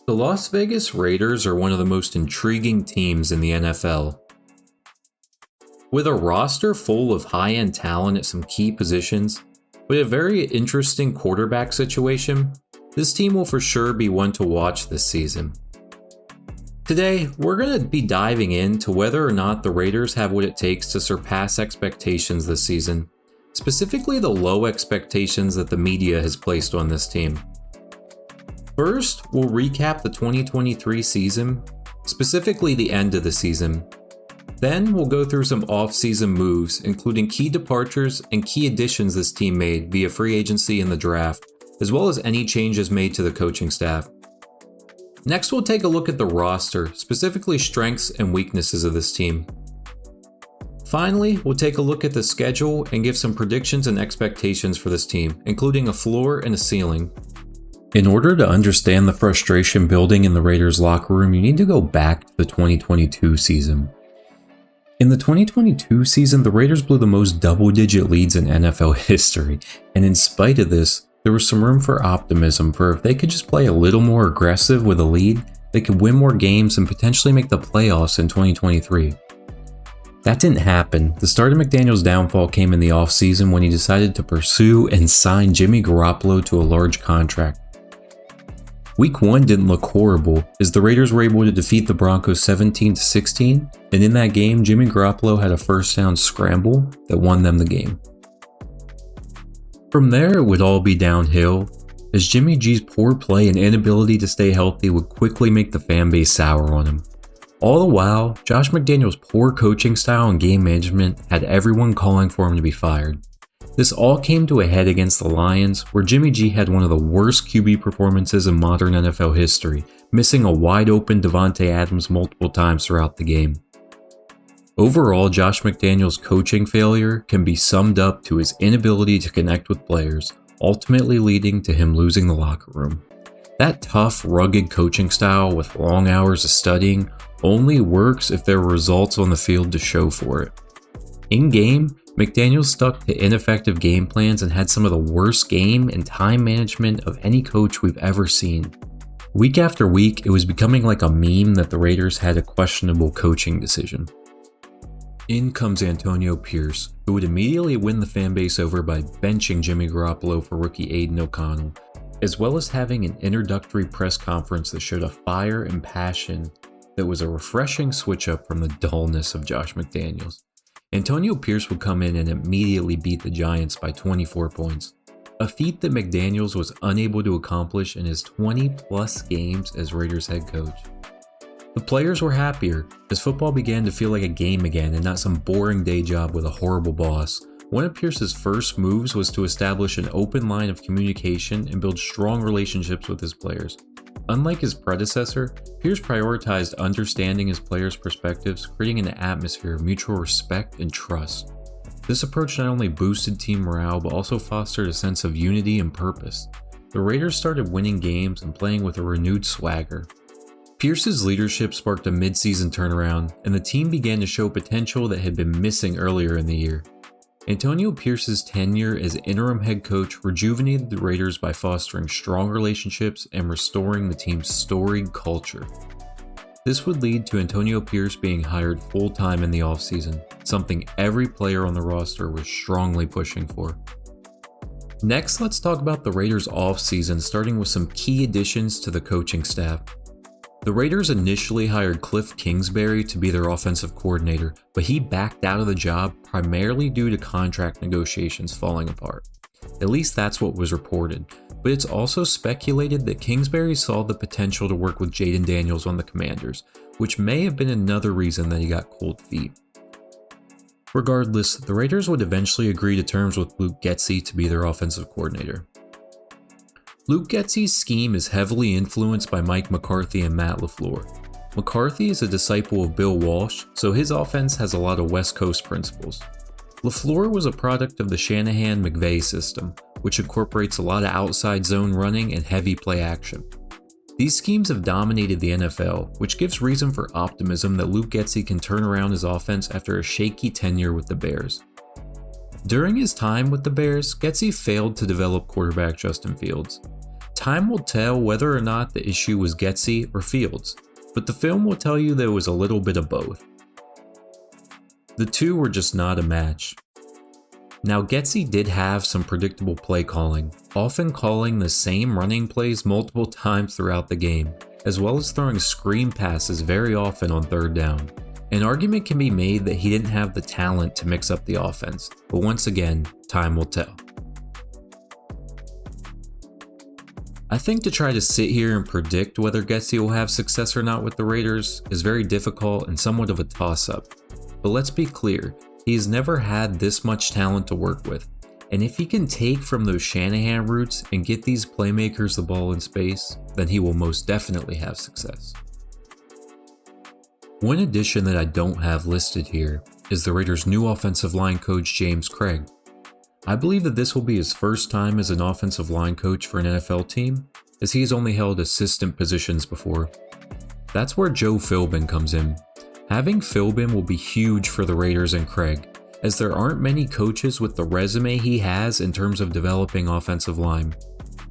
The Las Vegas Raiders are one of the most intriguing teams in the NFL. With a roster full of high-end talent at some key positions, with a very interesting quarterback situation, this team will for sure be one to watch this season. Today, we're going to be diving into whether or not the Raiders have what it takes to surpass expectations this season, specifically the low expectations that the media has placed on this team. First, we'll recap the 2023 season, specifically the end of the season. Then we'll go through some off-season moves, including key departures and key additions this team made via free agency and the draft, as well as any changes made to the coaching staff. Next, we'll take a look at the roster, specifically strengths and weaknesses of this team. Finally, we'll take a look at the schedule and give some predictions and expectations for this team, including a floor and a ceiling. In order to understand the frustration building in the Raiders locker room, you need to go back to the 2022 season. In the 2022 season, the Raiders blew the most double-digit leads in NFL history, and in spite of this, there was some room for optimism for if they could just play a little more aggressive with a lead, they could win more games and potentially make the playoffs in 2023. That didn't happen. The start of McDaniel's downfall came in the offseason when he decided to pursue and sign Jimmy Garoppolo to a large contract. Week 1 didn't look horrible, as the Raiders were able to defeat the Broncos 17-16, and in that game, Jimmy Garoppolo had a first down scramble that won them the game. From there, it would all be downhill, as Jimmy G's poor play and inability to stay healthy would quickly make the fan base sour on him. All the while, Josh McDaniel's poor coaching style and game management had everyone calling for him to be fired. This all came to a head against the Lions, where Jimmy G had one of the worst QB performances in modern NFL history, missing a wide-open Davante Adams multiple times throughout the game. Overall, Josh McDaniel's coaching failure can be summed up to his inability to connect with players, ultimately leading to him losing the locker room. That tough, rugged coaching style with long hours of studying only works if there are results on the field to show for it. In-game, McDaniel stuck to ineffective game plans and had some of the worst game and time management of any coach we've ever seen. Week after week, it was becoming like a meme that the Raiders had a questionable coaching decision. In comes Antonio Pierce, who would immediately win the fan base over by benching Jimmy Garoppolo for rookie Aidan O'Connell, as well as having an introductory press conference that showed a fire and passion that was a refreshing switch up from the dullness of Josh McDaniels. Antonio Pierce would come in and immediately beat the Giants by 24 points, a feat that McDaniels was unable to accomplish in his 20-plus games as Raiders head coach. The players were happier, as football began to feel like a game again and not some boring day job with a horrible boss. One of Pierce's first moves was to establish an open line of communication and build strong relationships with his players. Unlike his predecessor, Pierce prioritized understanding his players' perspectives, creating an atmosphere of mutual respect and trust. This approach not only boosted team morale, but also fostered a sense of unity and purpose. The Raiders started winning games and playing with a renewed swagger. Pierce's leadership sparked a mid-season turnaround, and the team began to show potential that had been missing earlier in the year. Antonio Pierce's tenure as interim head coach rejuvenated the Raiders by fostering strong relationships and restoring the team's storied culture. This would lead to Antonio Pierce being hired full-time in the offseason, something every player on the roster was strongly pushing for. Next, let's talk about the Raiders' offseason, starting with some key additions to the coaching staff. The Raiders initially hired Cliff Kingsbury to be their offensive coordinator, but he backed out of the job primarily due to contract negotiations falling apart. At least that's what was reported, but it's also speculated that Kingsbury saw the potential to work with Jayden Daniels on the Commanders, which may have been another reason that he got cold feet. Regardless, the Raiders would eventually agree to terms with Luke Getsy to be their offensive coordinator. Luke Getsy's scheme is heavily influenced by Mike McCarthy and Matt LaFleur. McCarthy is a disciple of Bill Walsh, so his offense has a lot of West Coast principles. LaFleur was a product of the Shanahan-McVay system, which incorporates a lot of outside zone running and heavy play action. These schemes have dominated the NFL, which gives reason for optimism that Luke Getsy can turn around his offense after a shaky tenure with the Bears. During his time with the Bears, Getsy failed to develop quarterback Justin Fields. Time will tell whether or not the issue was Getsy or Fields, but the film will tell you there was a little bit of both. The two were just not a match. Now Getsy did have some predictable play calling, often calling the same running plays multiple times throughout the game, as well as throwing screen passes very often on third down. An argument can be made that he didn't have the talent to mix up the offense, but once again, time will tell. I think to try to sit here and predict whether Getsy will have success or not with the Raiders is very difficult and somewhat of a toss-up. But let's be clear, he's never had this much talent to work with, and if he can take from those Shanahan roots and get these playmakers the ball in space, then he will most definitely have success. One addition that I don't have listed here is the Raiders' new offensive line coach James Craig. I believe that this will be his first time as an offensive line coach for an NFL team, as he has only held assistant positions before. That's where Joe Philbin comes in. Having Philbin will be huge for the Raiders and Craig, as there aren't many coaches with the resume he has in terms of developing offensive line.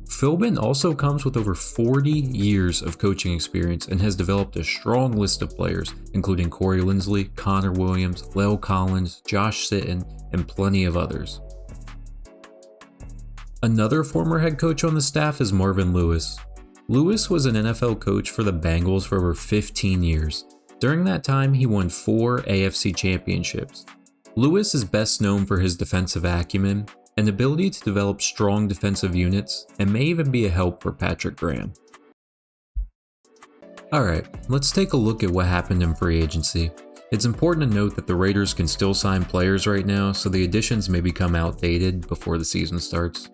Philbin also comes with over 40 years of coaching experience and has developed a strong list of players, including Corey Linsley, Connor Williams, La'el Collins, Josh Sitton, and plenty of others. Another former head coach on the staff is Marvin Lewis. Lewis was an NFL coach for the Bengals for over 15 years. During that time, he won 4 AFC championships. Lewis is best known for his defensive acumen and ability to develop strong defensive units, and may even be a help for Patrick Graham. Alright, let's take a look at what happened in free agency. It's important to note that the Raiders can still sign players right now, so the additions may become outdated before the season starts.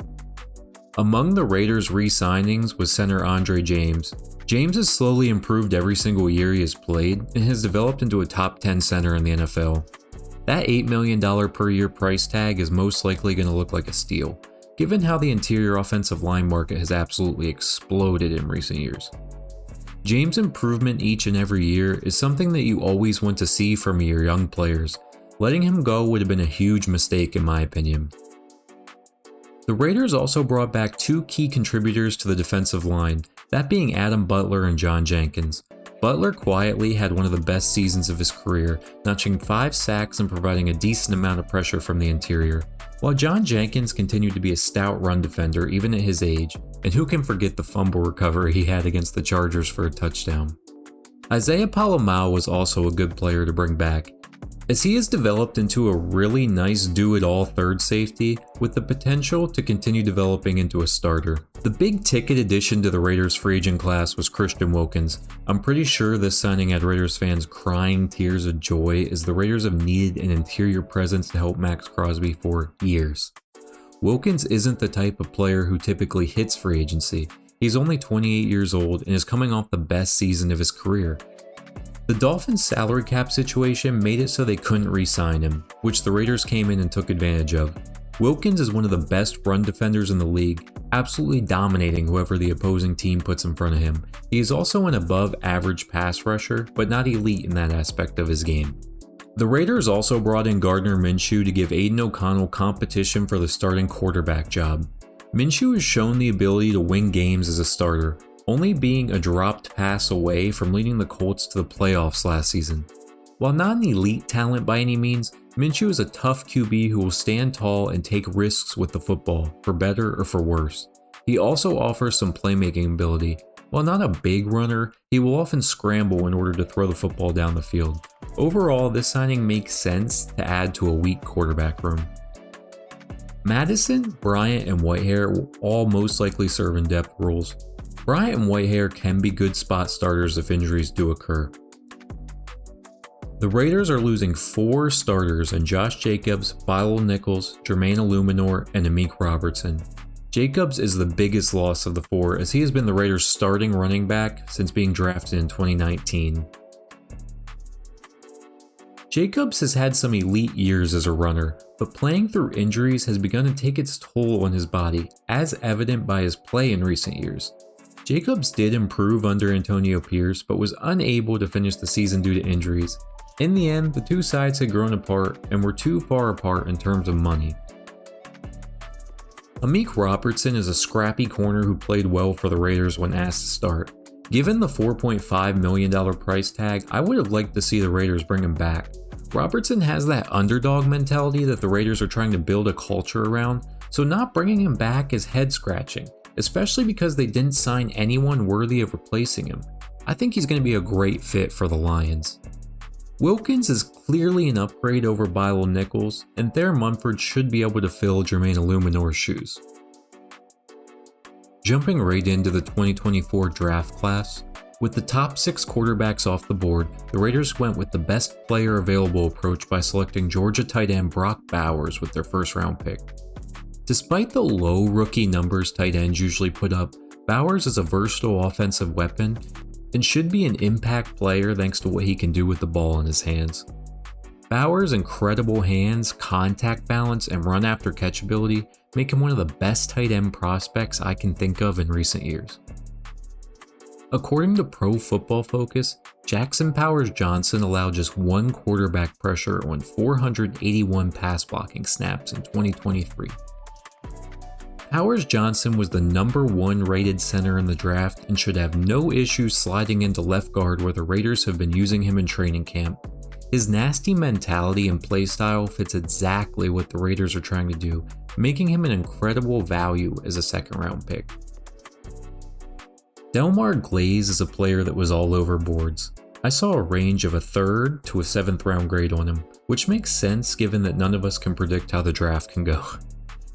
Among the Raiders' re-signings was center Andre James. James has slowly improved every single year he has played and has developed into a top 10 center in the NFL. That $8 million per year price tag is most likely going to look like a steal, given how the interior offensive line market has absolutely exploded in recent years. James' improvement each and every year is something that you always want to see from your young players. Letting him go would have been a huge mistake in my opinion. The Raiders also brought back 2 key contributors to the defensive line, that being Adam Butler and John Jenkins. Butler quietly had one of the best seasons of his career, notching 5 sacks and providing a decent amount of pressure from the interior, while John Jenkins continued to be a stout run defender even at his age, and who can forget the fumble recovery he had against the Chargers for a touchdown. Isaiah Palomau was also a good player to bring back, as he has developed into a really nice do-it-all third safety with the potential to continue developing into a starter. The big ticket addition to the Raiders free agent class was Christian Wilkins. I'm pretty sure this signing had Raiders fans crying tears of joy, as the Raiders have needed an interior presence to help Maxx Crosby for years. Wilkins isn't the type of player who typically hits free agency. He's only 28 years old and is coming off the best season of his career. The Dolphins' salary cap situation made it so they couldn't re-sign him, which the Raiders came in and took advantage of. Wilkins is one of the best run defenders in the league, absolutely dominating whoever the opposing team puts in front of him. He is also an above-average pass rusher, but not elite in that aspect of his game. The Raiders also brought in Gardner Minshew to give Aidan O'Connell competition for the starting quarterback job. Minshew has shown the ability to win games as a starter, only being a dropped pass away from leading the Colts to the playoffs last season. While not an elite talent by any means, Minshew is a tough QB who will stand tall and take risks with the football, for better or for worse. He also offers some playmaking ability. While not a big runner, he will often scramble in order to throw the football down the field. Overall, this signing makes sense to add to a weak quarterback room. Madison, Bryant, and Whitehair will all most likely serve in depth roles. Bryant and Whitehair can be good spot starters if injuries do occur. The Raiders are losing 4 starters in Josh Jacobs, Bilal Nichols, Jermaine Illuminor, and Amik Robertson. Jacobs is the biggest loss of the 4, as he has been the Raiders' starting running back since being drafted in 2019. Jacobs has had some elite years as a runner, but playing through injuries has begun to take its toll on his body, as evident by his play in recent years. Jacobs did improve under Antonio Pierce, but was unable to finish the season due to injuries. In the end, the two sides had grown apart and were too far apart in terms of money. Amik Robertson is a scrappy corner who played well for the Raiders when asked to start. Given the $4.5 million price tag, I would have liked to see the Raiders bring him back. Robertson has that underdog mentality that the Raiders are trying to build a culture around, so not bringing him back is head-scratching, especially because they didn't sign anyone worthy of replacing him. I think he's going to be a great fit for the Lions. Wilkins is clearly an upgrade over Bilal Nichols, and Thayer Munford should be able to fill Jermaine Illuminor's shoes. Jumping right into the 2024 draft class, with the top 6 quarterbacks off the board, the Raiders went with the best player available approach by selecting Georgia tight end Brock Bowers with their first round pick. Despite the low rookie numbers tight ends usually put up, Bowers is a versatile offensive weapon and should be an impact player thanks to what he can do with the ball in his hands. Bowers' incredible hands, contact balance, and run after catch ability make him one of the best tight end prospects I can think of in recent years. According to Pro Football Focus, Jackson Powers Johnson allowed just 1 quarterback pressure on 481 pass blocking snaps in 2023. Powers Johnson was the number 1 rated center in the draft and should have no issues sliding into left guard where the Raiders have been using him in training camp. His nasty mentality and play style fits exactly what the Raiders are trying to do, making him an incredible value as a second round pick. Delmar Glaze is a player that was all over boards. I saw a range of a 3rd to a 7th round grade on him, which makes sense given that none of us can predict how the draft can go.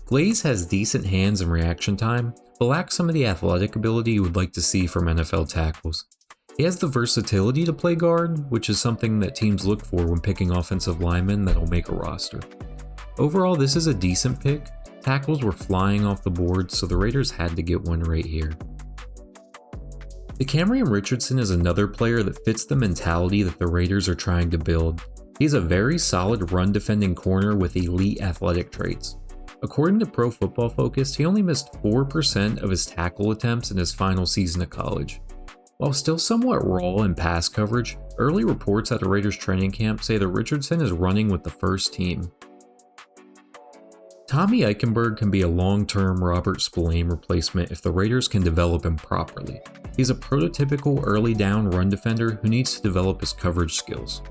Glaze has decent hands and reaction time, but lacks some of the athletic ability you would like to see from NFL tackles. He has the versatility to play guard, which is something that teams look for when picking offensive linemen that'll make a roster. Overall, this is a decent pick. Tackles were flying off the board, so the Raiders had to get one right here. Camryn Richardson is another player that fits the mentality that the Raiders are trying to build. He's a very solid run defending corner with elite athletic traits. According to Pro Football Focus, he only missed 4% of his tackle attempts in his final season of college. While still somewhat raw in pass coverage, early reports at the Raiders training camp say that Richardson is running with the first team. Tommy Eichenberg can be a long-term Robert Spillane replacement if the Raiders can develop him properly. He's a prototypical early down run defender who needs to develop his coverage skills.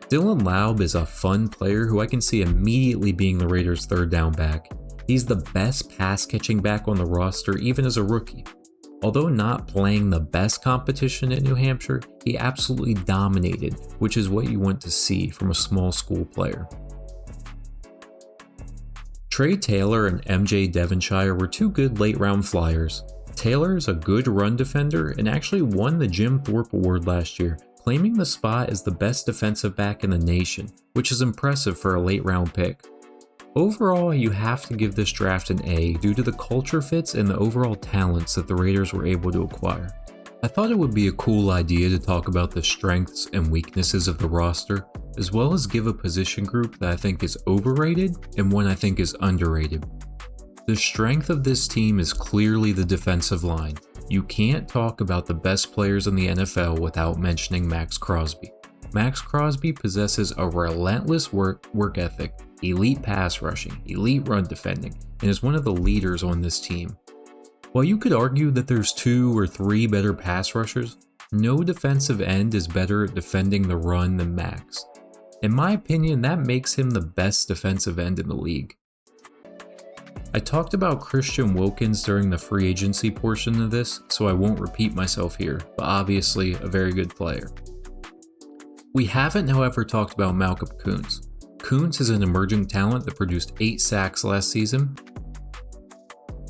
Dylan Laub is a fun player who I can see immediately being the Raiders' 3rd down back. He's the best pass-catching back on the roster even as a rookie. Although not playing the best competition at New Hampshire, he absolutely dominated, which is what you want to see from a small school player. Trey Taylor and MJ Devonshire were 2 good late-round flyers. Taylor is a good run defender and actually won the Jim Thorpe Award last year, claiming the spot as the best defensive back in the nation, which is impressive for a late-round pick. Overall, you have to give this draft an A due to the culture fits and the overall talents that the Raiders were able to acquire. I thought it would be a cool idea to talk about the strengths and weaknesses of the roster, as well as give a position group that I think is overrated and one I think is underrated. The strength of this team is clearly the defensive line. You can't talk about the best players in the NFL without mentioning Maxx Crosby. Maxx Crosby possesses a relentless work ethic, elite pass rushing, elite run defending, and is one of the leaders on this team. While you could argue that there's 2 or 3 better pass rushers, no defensive end is better at defending the run than Maxx. In my opinion, that makes him the best defensive end in the league. I talked about Christian Wilkins during the free agency portion of this, so I won't repeat myself here, but obviously a very good player. We haven't, however, talked about Malcolm Koonce. Koonce is an emerging talent that produced 8 sacks last season.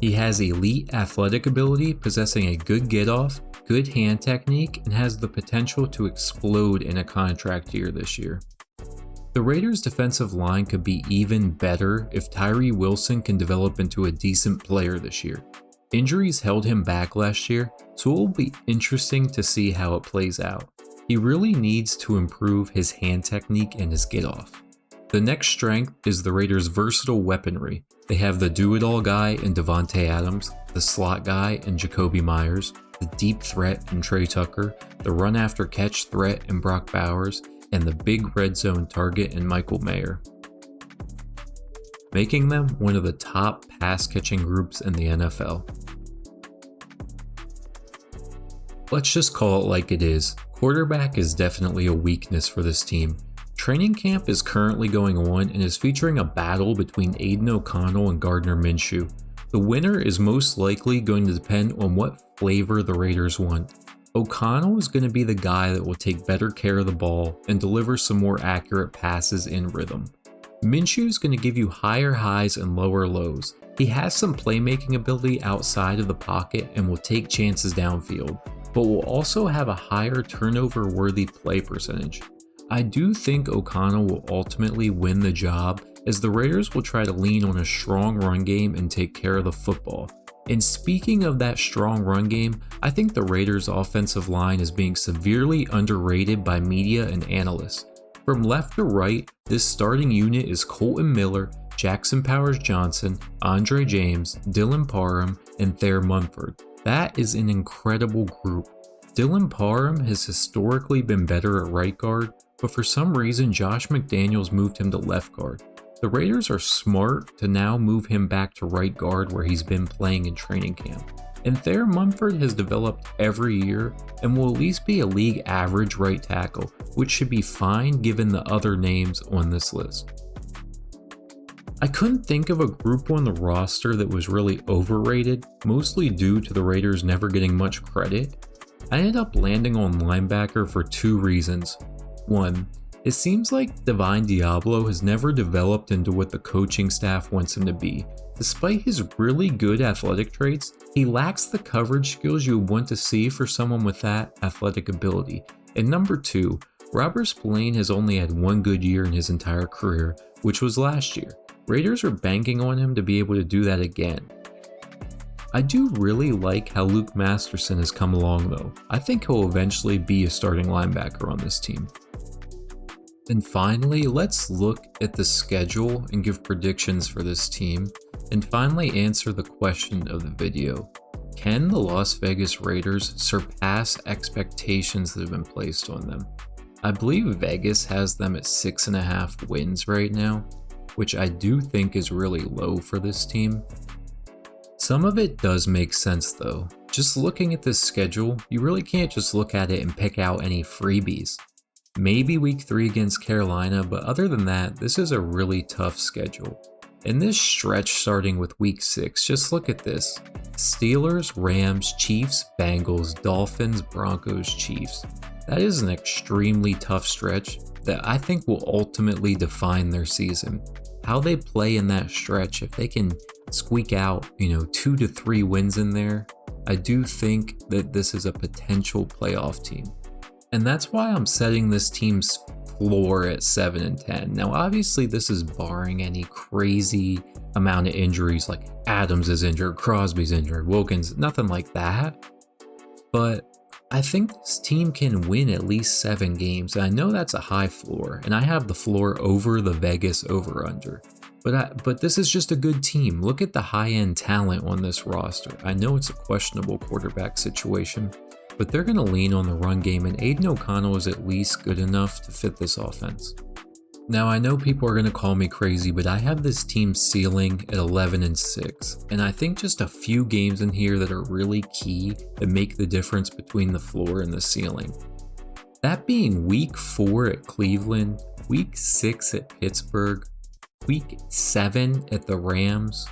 He has elite athletic ability, possessing a good get-off, good hand technique, and has the potential to explode in a contract year this year. The Raiders' defensive line could be even better if Tyree Wilson can develop into a decent player this year. Injuries held him back last year, so it will be interesting to see how it plays out. He really needs to improve his hand technique and his get-off. The next strength is the Raiders' versatile weaponry. They have the do-it-all guy in Devontae Adams, the slot guy in Jacoby Myers, the deep threat in Trey Tucker, the run-after-catch threat in Brock Bowers, and the big red zone target in Michael Mayer. making them one of the top pass-catching groups in the NFL. Let's just call it like it is. Quarterback is definitely a weakness for this team. Training camp is currently going on and is featuring a battle between Aidan O'Connell and Gardner Minshew. The winner is most likely going to depend on what flavor the Raiders want. O'Connell is going to be the guy that will take better care of the ball and deliver some more accurate passes in rhythm. Minshew is going to give you higher highs and lower lows. He has some playmaking ability outside of the pocket and will take chances downfield, but will also have a higher turnover-worthy play percentage. I do think O'Connell will ultimately win the job, as the Raiders will try to lean on a strong run game and take care of the football. And speaking of that strong run game, I think the Raiders' offensive line is being severely underrated by media and analysts. From left to right, this starting unit is Colton Miller, Jackson Powers-Johnson, Andre James, Dylan Parham, and Thayer Munford. That is an incredible group. Dylan Parham has historically been better at right guard, but for some reason Josh McDaniels moved him to left guard. The Raiders are smart to now move him back to right guard where he's been playing in training camp. And Thayer Munford has developed every year and will at least be a league average right tackle, which should be fine given the other names on this list. I couldn't think of a group on the roster that was really overrated, mostly due to the Raiders never getting much credit. I ended up landing on linebacker for two reasons. One, it seems like Divine Diablo has never developed into what the coaching staff wants him to be. Despite his really good athletic traits, he lacks the coverage skills you would want to see for someone with that athletic ability. And number two, Robert Spillane has only had one good year in his entire career, which was last year. Raiders are banking on him to be able to do that again. I do really like how Luke Masterson has come along though. I think he'll eventually be a starting linebacker on this team. And finally, let's look at the schedule and give predictions for this team, and finally answer the question of the video. Can the Las Vegas Raiders surpass expectations that have been placed on them? I believe Vegas has them at 6.5 wins right now, which I do think is really low for this team. Some of it does make sense though. Just looking at this schedule, you really can't just look at it and pick out any freebies. Maybe week 3 against Carolina, but other than that, this is a really tough schedule. In this stretch starting with week 6, just look at this. Steelers, Rams, Chiefs, Bengals, Dolphins, Broncos, Chiefs. That is an extremely tough stretch that I think will ultimately define their season. How they play in that stretch, if they can squeak out, 2 to 3 wins in there, I do think that this is a potential playoff team. And that's why I'm setting this team's floor at 7-10. Now, obviously, this is barring any crazy amount of injuries like Adams is injured, Crosby's injured, Wilkins, nothing like that. But I think this team can win at least 7 games. And I know that's a high floor, and I have the floor over the Vegas over-under. But this is just a good team. Look at the high-end talent on this roster. I know it's a questionable quarterback situation, but they're going to lean on the run game, and Aidan O'Connell is at least good enough to fit this offense. Now, I know people are going to call me crazy, but I have this team ceiling at 11-6, and I think just a few games in here that are really key that make the difference between the floor and the ceiling. That being week 4 at Cleveland, week 6 at Pittsburgh, week 7 at the Rams,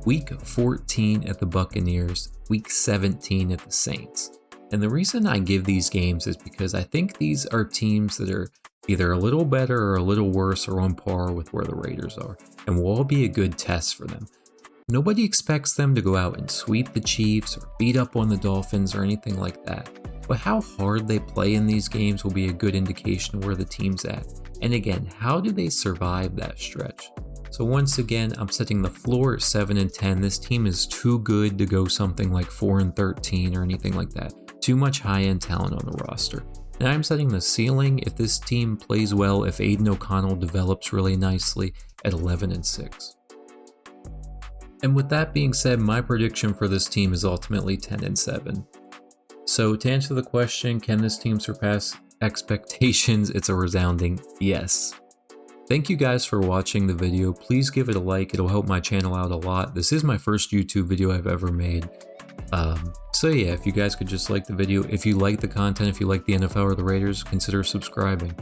week 14 at the Buccaneers, week 17 at the Saints. And the reason I give these games is because I think these are teams that are either a little better or a little worse or on par with where the Raiders are, and will all be a good test for them. Nobody expects them to go out and sweep the Chiefs or beat up on the Dolphins or anything like that, but how hard they play in these games will be a good indication of where the team's at. And again, how do they survive that stretch? So once again, I'm setting the floor at 7-10. This team is too good to go something like 4-13 or anything like that. Too much high-end talent on the roster. And I'm setting the ceiling, if this team plays well, if Aidan O'Connell develops really nicely, at 11-6. And with that being said, my prediction for this team is ultimately 10-7. So to answer the question, can this team surpass expectations? It's a resounding yes. Thank you guys for watching the video. Please give it a like, it'll help my channel out a lot. This is my first YouTube video I've ever made. So yeah, if you guys could just like the video, if you like the content, if you like the NFL or the Raiders, consider subscribing.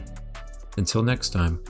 Until next time.